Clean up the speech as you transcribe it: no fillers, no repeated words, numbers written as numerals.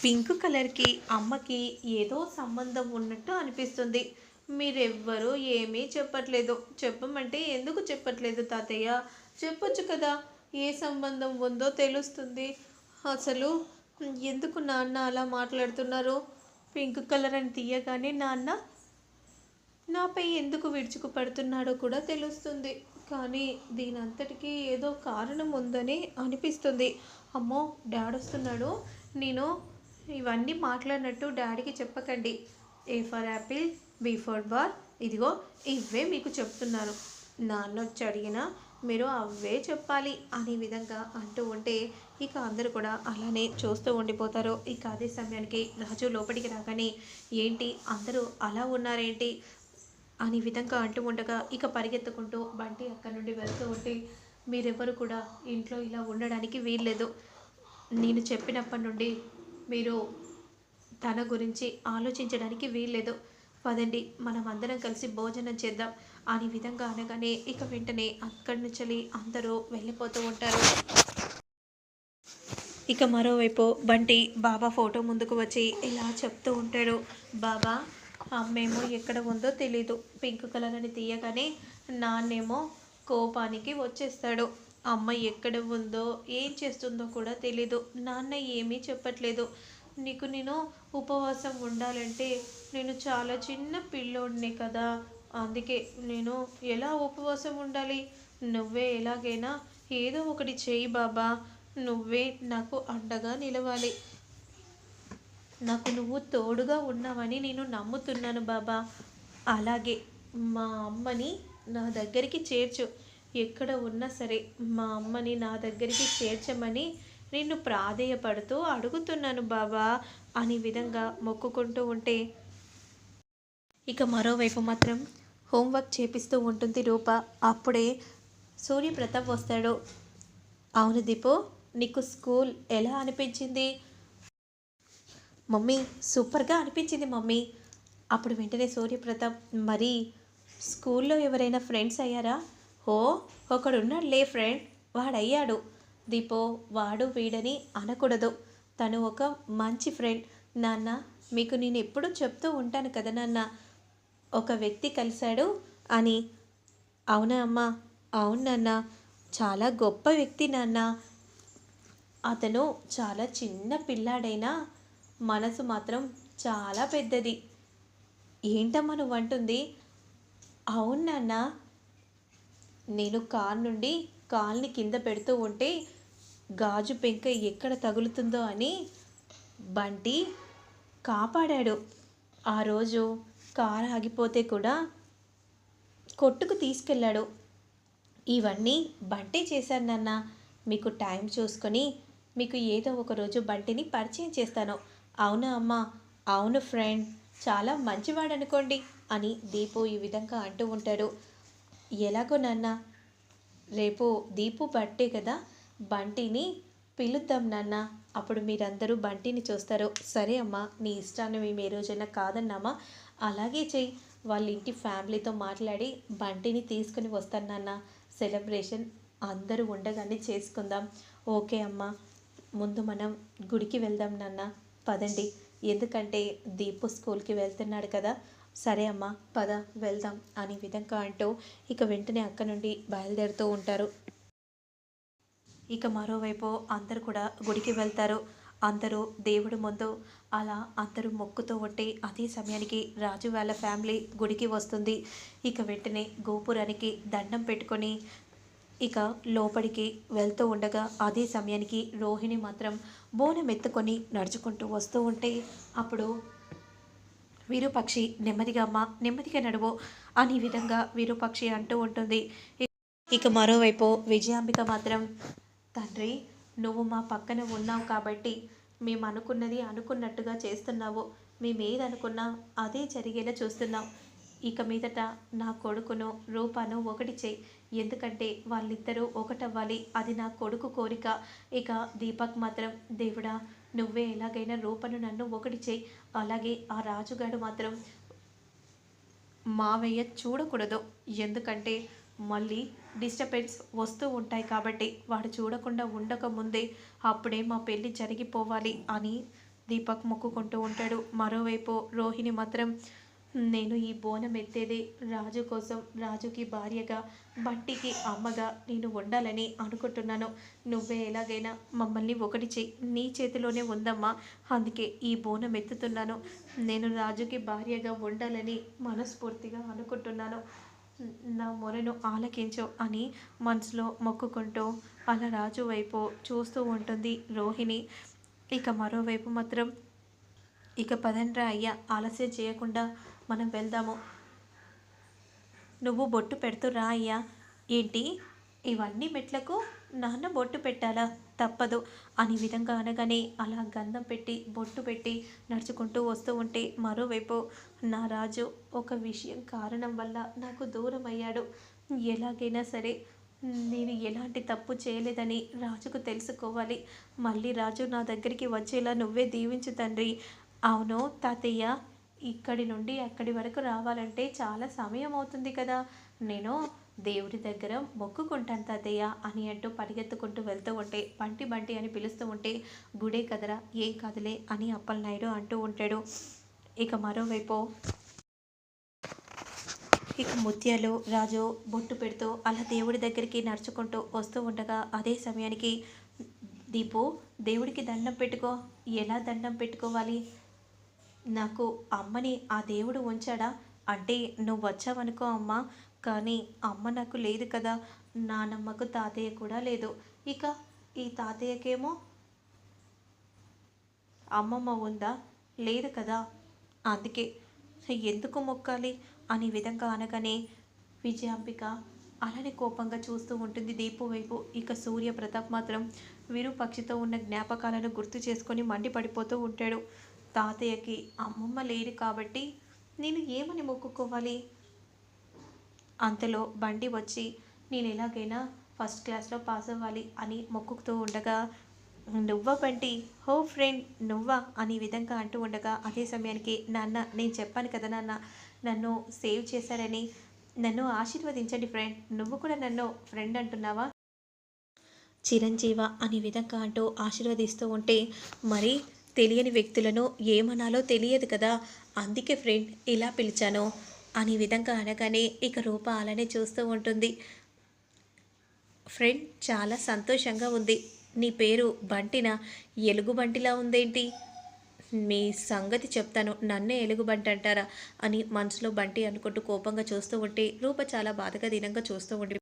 Pink కలర్‌కి, అమ్మకి ఏదో సంబంధం ఉన్నట్టు అనిపిస్తుంది. మీరెవ్వరూ ఏమీ చెప్పట్లేదు. చెప్పమంటే ఎందుకు చెప్పట్లేదు తాతయ్య? చెప్పొచ్చు కదా! ఏ సంబంధం ఉందో తెలుస్తుంది. అసలు ఎందుకు నాన్న అలా మాట్లాడుతున్నారు? పింక్ కలర్ అని తీయగానే నాన్న నాపై ఎందుకు విరుచుకుపడుతున్నాడో కూడా తెలుస్తుంది. కానీ దీనంతటికీ ఏదో కారణం ఉందని అనిపిస్తుంది. అమ్మో! డాడొస్తున్నాడు. నేను ఇవన్నీ మాట్లాడినట్టు డాడీకి చెప్పకండి. A for apple, B for ball, ఇదిగో ఇవే మీకు చెప్తున్నాను. నాన్నొచ్చి అడిగినా మీరు అవే చెప్పాలి అనే విధంగా అంటూ ఉంటే ఇక అందరూ కూడా అలానే చూస్తూ ఉండిపోతారు. ఇక అదే సమయానికి రాజు లోపలికి రాగానే ఏంటి అందరూ అలా ఉన్నారేంటి అనే విధంగా అంటూ ఉండగా ఇక పరిగెత్తుకుంటూ బంటి అక్కడి నుండి వెళ్తూ ఉంటే మీరెవ్వరు కూడా ఇంట్లో ఇలా ఉండడానికి వీల్లేదు. నేను చెప్పినప్పటి నుండి మీరు తన గురించి ఆలోచించడానికి వీల్లేదు. పదండి మనం అందరం కలిసి భోజనం చేద్దాం అనే విధంగా అనగానే ఇక వెంటనే అక్కడి నుంచి అందరూ వెళ్ళిపోతూ ఉంటారు. ఇక మరోవైపు బంటి బాబా ఫోటో ముందుకు వచ్చి ఇలా చెప్తూ ఉంటాడు. బాబా అమ్మేమో ఎక్కడ ఉందో తెలీదు. పింక్ కలర్ అని తీయగానే నాన్నేమో కోపానికి వచ్చేస్తాడు. అమ్మ ఎక్కడ ఉందో ఏం చేస్తుందో కూడా తెలీదు. నాన్న ఏమీ చెప్పట్లేదు. నీకు నేను ఉపవాసం ఉండాలంటే నేను చాలా చిన్న పిల్లోడిని కదా, అందుకే నేను ఎలా ఉపవాసం ఉండాలి? నువ్వే ఎలాగైనా ఏదో ఒకటి చేయి బాబా. నువ్వే నాకు అండగా నిలవాలి. నాకు నువ్వు తోడుగా ఉన్నావని నేను నమ్ముతున్నాను బాబా. అలాగే మా అమ్మని నా దగ్గరికి చేర్చు. ఎక్కడ ఉన్నా సరే మా అమ్మని నా దగ్గరికి చేర్చమని నిన్ను ప్రాధేయపడుతూ అడుగుతున్నాను బాబా అనే విధంగా మొక్కుకుంటూ ఉంటే ఇక మరోవైపు మాత్రం హోంవర్క్ చేపిస్తూ ఉంటుంది రూప. అప్పుడే సూర్యప్రతాప్ వస్తాడు. అవును దీపు, నీకు స్కూల్ ఎలా అనిపించింది? మమ్మీ సూపర్గా అనిపించింది మమ్మీ. అప్పుడు వెంటనే సూర్యప్రతాప్ మరి స్కూల్లో ఎవరైనా ఫ్రెండ్స్ అయ్యారా? ఓ ఒకడున్నాడులే ఫ్రెండ్, వాడయ్యాడు. దీపో వాడు వీడని అనకూడదు. తను ఒక మంచి ఫ్రెండ్. నాన్న మీకు నేను ఎప్పుడూ చెప్తూ ఉంటాను కదా నాన్న, ఒక వ్యక్తి కలిశాడు అని. అవునా అమ్మా? అవును నాన్న, చాలా గొప్ప వ్యక్తి నాన్న. అతను చాలా చిన్న పిల్లాడైనా మనసు మాత్రం చాలా పెద్దది. ఏంటమ్మా నువ్వు అంటుంది? అవును నాన్న, నేను కార్ నుండి కాల్ని కింద పెడుతూ ఉంటే గాజు పెంక ఎక్కడ తగులుతుందో అని బంటి కాపాడాడు. ఆ రోజు కారు ఆగిపోతే కూడా కొట్టుకు తీసుకెళ్ళాడు. ఇవన్నీ బంటే చేశాను నాన్న. మీకు టైం చూసుకొని మీకు ఏదో ఒక రోజు బంటిని పరిచయం చేస్తాను. అవునా అమ్మా? అవును ఫ్రెండ్, చాలా మంచివాడు అనుకోండి అని దీపు ఈ విధంగా అంటూ ఉంటాడు. ఎలాగో నాన్న, రేపు దీపు బర్త్డే కదా, బంటిని పిలుద్దాం నాన్న. అప్పుడు మీరందరూ బంటిని చూస్తారు. సరే అమ్మా, నీ ఇష్టాన్ని మేము ఏ రోజైనా కాదన్నామా? అలాగే చెయ్యి. వాళ్ళ ఇంటి ఫ్యామిలీతో మాట్లాడి బంటిని తీసుకుని వస్తాను నాన్న. సెలబ్రేషన్ అందరూ ఉండగానే చేసుకుందాం. ఓకే అమ్మా, ముందు మనం గుడికి వెళ్దాం నాన్న. పదండి, ఎందుకంటే దీపు స్కూల్కి వెళ్తున్నాడు కదా. సరే అమ్మా పద వెళ్దాం అనే విధంగా అంటూ ఇక వెంటనే అక్క నుండి బయలుదేరుతూ ఉంటారు. ఇక మరోవైపు అందరూ కూడా గుడికి వెళ్తారు. అందరూ దేవుడి ముందు అలా అందరూ మొక్కుతూ ఉంటే అదే సమయానికి రాజు వాళ్ళ ఫ్యామిలీ గుడికి వస్తుంది. ఇక వెంటనే గోపురానికి దండం పెట్టుకొని ఇక లోపలికి వెళ్తూ ఉండగా అదే సమయానికి రోహిణి మాత్రం బోనం ఎత్తుకొని నడుచుకుంటూ వస్తూ ఉంటే అప్పుడు విరూపక్షి నెమ్మదిగా అమ్మ నెమ్మదిగా నడువు అనే విధంగా విరూపక్షి అంటూ ఉంటుంది. ఇక మరోవైపు విజయాంబిక మాత్రం తండ్రి, నువ్వు మా పక్కన ఉన్నావు కాబట్టి మేము అనుకున్నది అనుకున్నట్టుగా చేస్తున్నావు. మేమేదనుకున్నా అదే జరిగేలా చూస్తున్నావు. ఇక మీదట నా కొడుకును రూపాను ఒకటి చేయి. ఎందుకంటే వాళ్ళిద్దరూ ఒకటవ్వాలి, అది నా కొడుకు కోరిక. ఇక దీపక్ మాత్రం దేవుడా నువ్వే ఎలాగైనా రూపను నన్ను ఒకటి చేయి. అలాగే ఆ రాజుగాడు మాత్రం మావయ్య చూడకూడదు, ఎందుకంటే మళ్ళీ డిస్టర్బెన్స్ వస్తూ ఉంటాయి కాబట్టి వాడు చూడకుండా ఉండక ముందే అప్పుడే మా పెళ్ళి జరిగిపోవాలి అని దీపక్ మొక్కుకుంటూ ఉంటాడు. మరోవైపు రోహిణి మాత్రం నేను ఈ బోనం ఎత్తేదే రాజు కోసం, రాజుకి భార్యగా, బంటికి అమ్మగా నేను ఉండాలని అనుకుంటున్నాను. నువ్వే ఎలాగైనా మమ్మల్ని ఒకటి చెయ్యి, నీ చేతిలోనే ఉందమ్మా, అందుకే ఈ బోనం ఎత్తుతున్నాను. నేను రాజుకి భార్యగా ఉండాలని మనస్ఫూర్తిగా అనుకుంటున్నాను. నా మొరను ఆలకించు అని మనసులో మొక్కుకుంటూ అలా రాజు వైపు చూస్తూ ఉంటుంది రోహిణి. ఇక మరోవైపు మాత్రం ఇక పదండ్రా అయ్యా, ఆలస్యం చేయకుండా మనం వెళ్దాము. నువ్వు బొట్టు పెడుతురా అయ్యా. ఏంటి, ఇవన్నీ మెట్లకు నాన్న బొట్టు పెట్టాలా? తప్పదు అని విధంగా అనగానే అలా గంధం పెట్టి బొట్టు పెట్టి నడుచుకుంటూ వస్తూ ఉంటే మరోవైపు నా రాజు ఒక విషయం కారణం వల్ల నాకు దూరం అయ్యాడు. ఎలాగైనా సరే నేను ఎలాంటి తప్పు చేయలేదని రాజుకు తెలుసుకోవాలి. మళ్ళీ రాజు నా దగ్గరికి వచ్చేలా నువ్వే దీవించు తండ్రి. అవును తాతయ్య, ఇక్కడి నుండి అక్కడి వరకు రావాలంటే చాలా సమయం అవుతుంది కదా. నేను దేవుడి దగ్గర మొక్కుకుంటాను తాతయ్య అని అంటూ పరిగెత్తుకుంటూ వెళ్తూ ఉంటే బంటి బంటి అని పిలుస్తూ ఉంటే గుడే కదరా, ఏం కాదులే అని అప్పలనాయుడు అంటూ ఉంటాడు. ఇక మరోవైపు ఇక ముత్యాలు రాజు బొట్టు పెడుతూ అలా దేవుడి దగ్గరికి నడుచుకుంటూ వస్తూ ఉండగా అదే సమయానికి దీపు, దేవుడికి దండం పెట్టుకో. ఎలా దండం పెట్టుకోవాలి? నాకు అమ్మని ఆ దేవుడు ఉంచాడా? అంటే నువ్వు వచ్చావనుకో అమ్మ, కానీ అమ్మ నాకు లేదు కదా. నానమ్మకు తాతయ్య కూడా లేదు. ఇక ఈ తాతయ్యకేమో అమ్మమ్మ ఉందా? లేదు కదా. అందుకే ఎందుకు మొక్కాలి అనే విధంగా అనగానే విజయాంబిక అలానే కోపంగా చూస్తూ ఉంటుంది దీపు వైపు. ఇక సూర్యప్రతాప్ మాత్రం విరూపక్షితో ఉన్న జ్ఞాపకాలను గుర్తు చేసుకొని మండిపడిపోతూ ఉంటాడు. తాతయ్యకి అమ్మమ్మ లేరు కాబట్టి నేను ఏమని మొక్కుకోవాలి? అంతలో బండి వచ్చి నేను ఎలాగైనా ఫస్ట్ క్లాస్లో పాస్ అవ్వాలి అని మొక్కుతూ ఉండగా నువ్వా బంటి, హో ఫ్రెండ్ నువ్వా అని విధంగా అంటూ ఉండగా అదే సమయానికి నాన్న, నేను చెప్పాను కదా నాన్న, నన్ను సేవ్ చేశారని, నన్ను ఆశీర్వదించండి ఫ్రెండ్. నువ్వు కూడా నన్ను ఫ్రెండ్ అంటున్నావా? చిరంజీవ అనే విధంగా అంటూ ఆశీర్వదిస్తూ ఉంటే మరి తెలియని వ్యక్తులను ఏమనాలో తెలియదు కదా, అందుకే ఫ్రెండ్ ఇలా పిలిచాను అనే విధంగా అనగానే ఇక రూప అలానే చూస్తూ ఉంటుంది. ఫ్రెండ్ చాలా సంతోషంగా ఉంది. నీ పేరు బంటినా? ఎలుగుబంటిలా ఉందేంటి? మీ సంగతి చెప్తాను, నన్నే ఎలుగుబంటి అంటారా అని మనసులో బంటి అనుకుంటూ కోపంగా చూస్తూ ఉంటే రూప చాలా బాధగా దీనంగా చూస్తూ ఉండి